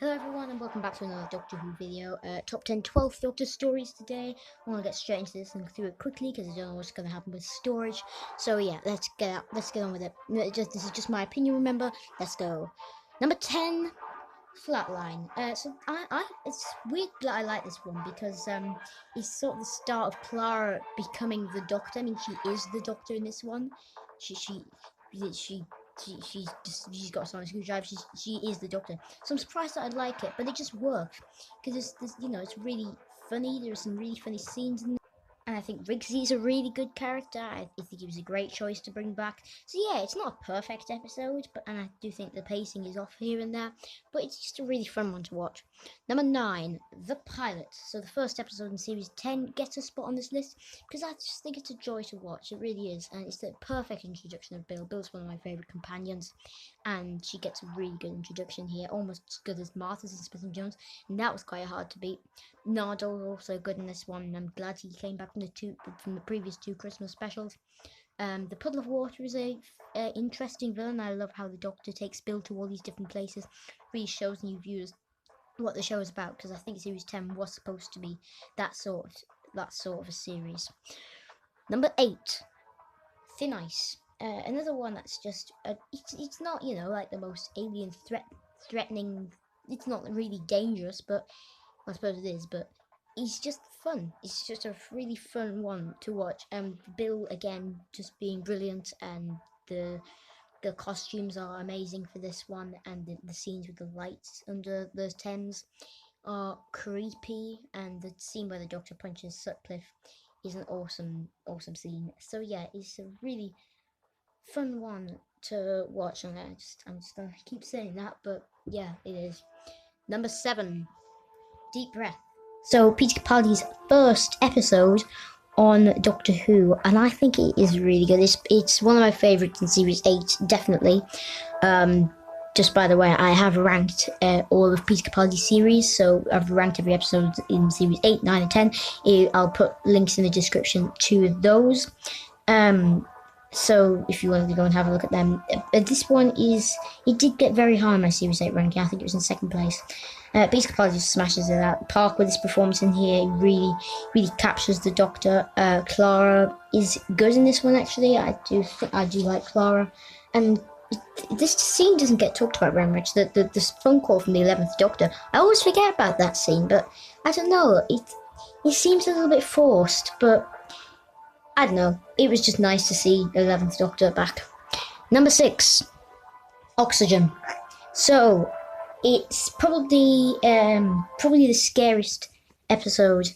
Hello everyone and welcome back to another Doctor Who video. Top 10 12th Doctor stories today. I want to get straight into this and through it quickly because I don't know what's going to happen with storage. So yeah, let's get on with it. This is just my opinion, remember. Let's go. Number 10, Flatline. It's weird that I like this one because it's sort of the start of Clara becoming the Doctor. I mean, she is the Doctor in this one. She she she she's got a sonic screwdriver. She is the Doctor. So I'm surprised that I like it, but it just works because it's really funny. There's some really funny scenes in. And I think Riggsy's a really good character. I think he was a great choice to bring back. So yeah, it's not a perfect episode, and I do think the pacing is off here and there, but it's just a really fun one to watch. Number 9, The Pilot. So the first episode in Series 10 gets a spot on this list because I just think it's a joy to watch. It really is, and it's the perfect introduction of Bill. Bill's one of my favourite companions, and she gets a really good introduction here, almost as good as Martha's in Smith and Jones, and that was quite hard to beat. Nardo's also good in this one. I'm glad he came back from the previous two Christmas specials. The Puddle of Water is a interesting villain. I love how the Doctor takes Bill to all these different places. Really shows new viewers what the show is about, because I think Series 10 was supposed to be that sort of a series. Number 8, Thin Ice. Another one that's just it's not like the most alien threatening. It's not really dangerous, but I suppose it is, but it's just fun. It's just a really fun one to watch. Bill again just being brilliant, and the costumes are amazing for this one, and the scenes with the lights under the Thames are creepy, and the scene where the Doctor punches Sutcliffe is an awesome scene. So yeah, it's a really fun one to watch, and I'm just gonna keep saying that, but yeah, it is. Number 7, Deep Breath. So Peter Capaldi's first episode on Doctor Who, and I think it is really good. It's one of my favourites in Series 8, definitely. Just by the way, I have ranked all of Peter Capaldi's series, so I've ranked every episode in Series 8, 9 and 10. I'll put links in the description to those. So if you wanted to go and have a look at them. This one it did get very high on my Series 8 ranking. I think it was in 2nd place. Peter Capaldi just smashes it out. Park with his performance in here really captures the Doctor. Clara is good in this one, actually. I do like Clara, and this scene doesn't get talked about very much. The phone call from the 11th Doctor, I always forget about that scene, but I don't know. It seems a little bit forced, but I don't know. It was just nice to see the 11th Doctor back. Number 6, Oxygen. So it's probably the scariest episode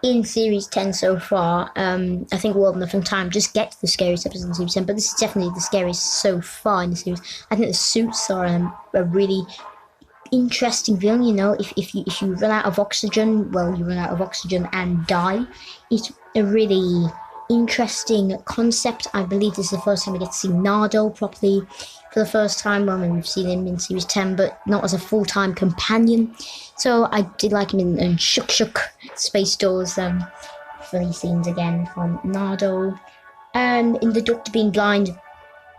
in Series 10 so far. I think World Enough and Time just get to the scariest episode in Series 10, but this is definitely the scariest so far in the series. I think the suits are a really interesting villain. If you run out of oxygen, well, you run out of oxygen and die. It's a really interesting concept. I believe this is the first time we get to see Nardo properly for the first time. Well, I mean, we've seen him in Series 10, but not as a full-time companion. So I did like him in Shook Space Doors. Funny scenes again from Nardo. And in the Doctor being blind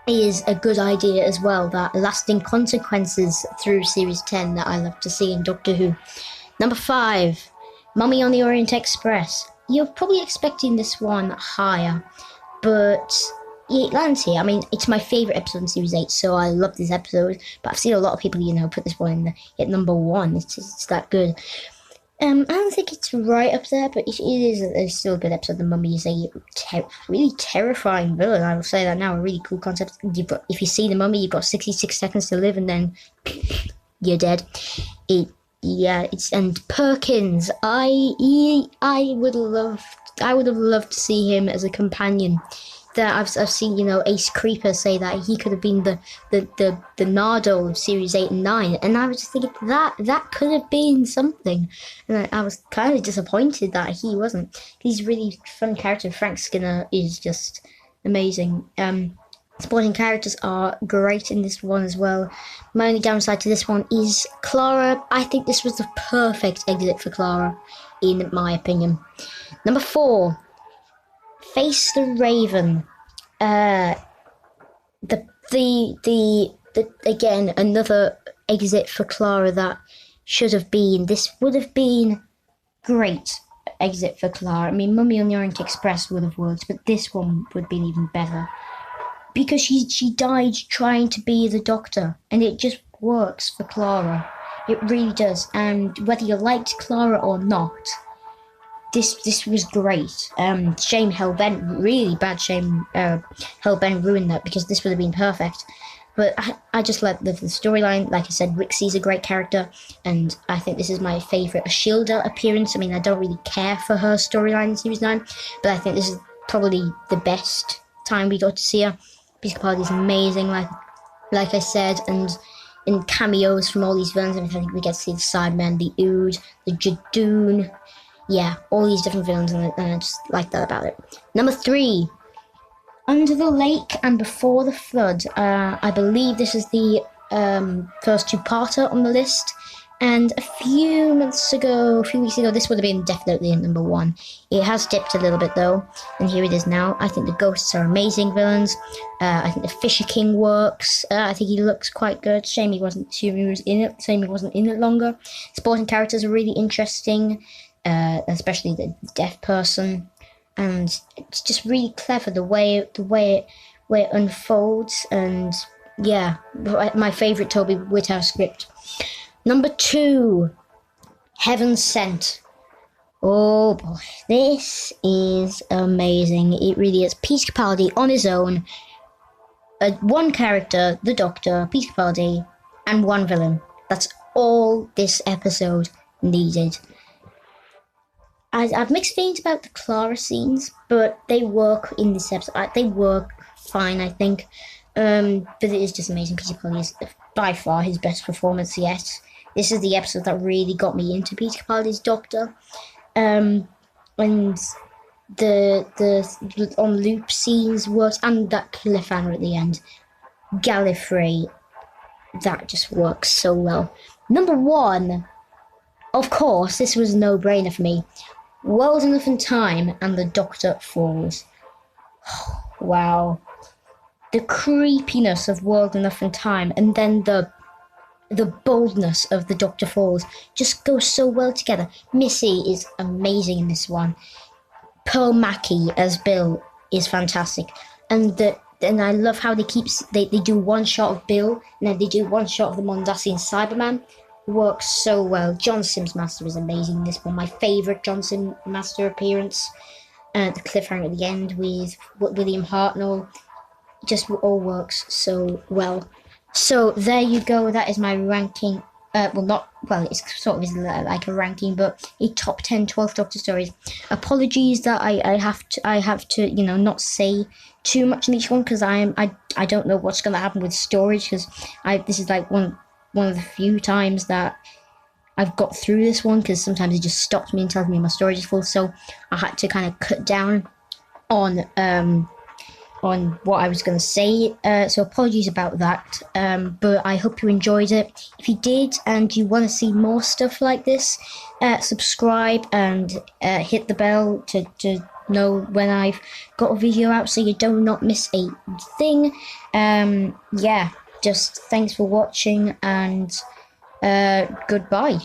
is a good idea as well. That lasting consequences through Series 10 that I love to see in Doctor Who. Number 5, Mummy on the Orient Express. You're probably expecting this one higher, but it lands here. I mean, it's my favourite episode in Series 8, so I love this episode, but I've seen a lot of people, put this one at number 1. It's that good. I don't think it's right up there, but it is still a good episode. The Mummy is a really terrifying villain. I will say that now. A really cool concept. If you see the Mummy, you've got 66 seconds to live, and then you're dead. And Perkins. I would have loved to see him as a companion. That I've seen, Ace Creeper say that he could have been the Nardo of Series 8 and 9, and I was just thinking that could have been something, and I was kind of disappointed that he wasn't. He's a really fun character. Frank Skinner is just amazing. Supporting characters are great in this one as well. My only downside to this one is Clara. I think this was the perfect exit for Clara, in my opinion. Number 4, Face the Raven. Again, another exit for Clara that should have been. This would have been great exit for Clara. I mean, Mummy on the Orient Express would have worked, but this one would have been even better. Because she died trying to be the Doctor, and it just works for Clara. It really does. And whether you liked Clara or not, this was great. Shame Hellbent, really bad shame Hellbent ruined that, because this would have been perfect. But I just like the storyline. Like I said, Rixie's a great character, and I think this is my favourite Ashilda appearance. I mean, I don't really care for her storyline in Series 9, but I think this is probably the best time we got to see her. Peace Capaldi is amazing, like I said, and in cameos from all these villains. I think we get to see the Sidemen, the Ood, the Jadoon. Yeah, all these different villains, and I just like that about it. Number 3, Under the Lake and Before the Flood. I believe this is the first two-parter on the list. And a few weeks ago, this would have been definitely in number 1. It has dipped a little bit though, and here it is now. I think the ghosts are amazing villains. I think the Fisher King works. I think he looks quite good. Shame he wasn't in it longer. Supporting characters are really interesting, especially the deaf person, and it's just really clever the way it unfolds. And yeah, my favourite Toby Whithouse script. Number 2, Heaven Sent. Oh boy, this is amazing. It really is. Peter Capaldi on his own. One character, the Doctor, Peter Capaldi, and one villain. That's all this episode needed. I've mixed feelings about the Clara scenes, but they work in this episode. They work fine, I think. But it is just amazing. Peter Capaldi is by far his best performance yet. This is the episode that really got me into Peter Capaldi's Doctor. And the on loop scenes works, and that cliffhanger at the end. Gallifrey, that just works so well. Number 1, of course, this was a no-brainer for me. World Enough in Time and the Doctor Falls. Wow. The creepiness of World Enough in Time, and then the boldness of the Doctor Falls just goes so well together. Missy is amazing in this one. Pearl Mackie as Bill is fantastic, and I love how they do one shot of Bill, and then they do one shot of the Mondasian Cyberman. Works so well. John Sims Master is amazing in this one. My favourite John Sims Master appearance. The cliffhanger at the end with William Hartnell just all works so well. So there you go. That is my ranking. It's sort of like a ranking, but a top 10 12th Doctor stories. Apologies that I have to not say too much in each one, because I don't know what's going to happen with storage, because this is like one of the few times that I've got through this one, because sometimes it just stops me and tells me my storage is full, so I had to kind of cut down on what I was going to say, so apologies about that, but I hope you enjoyed it. If you did and you want to see more stuff like this, subscribe and hit the bell to know when I've got a video out, so you do not miss a thing. Just thanks for watching, and goodbye.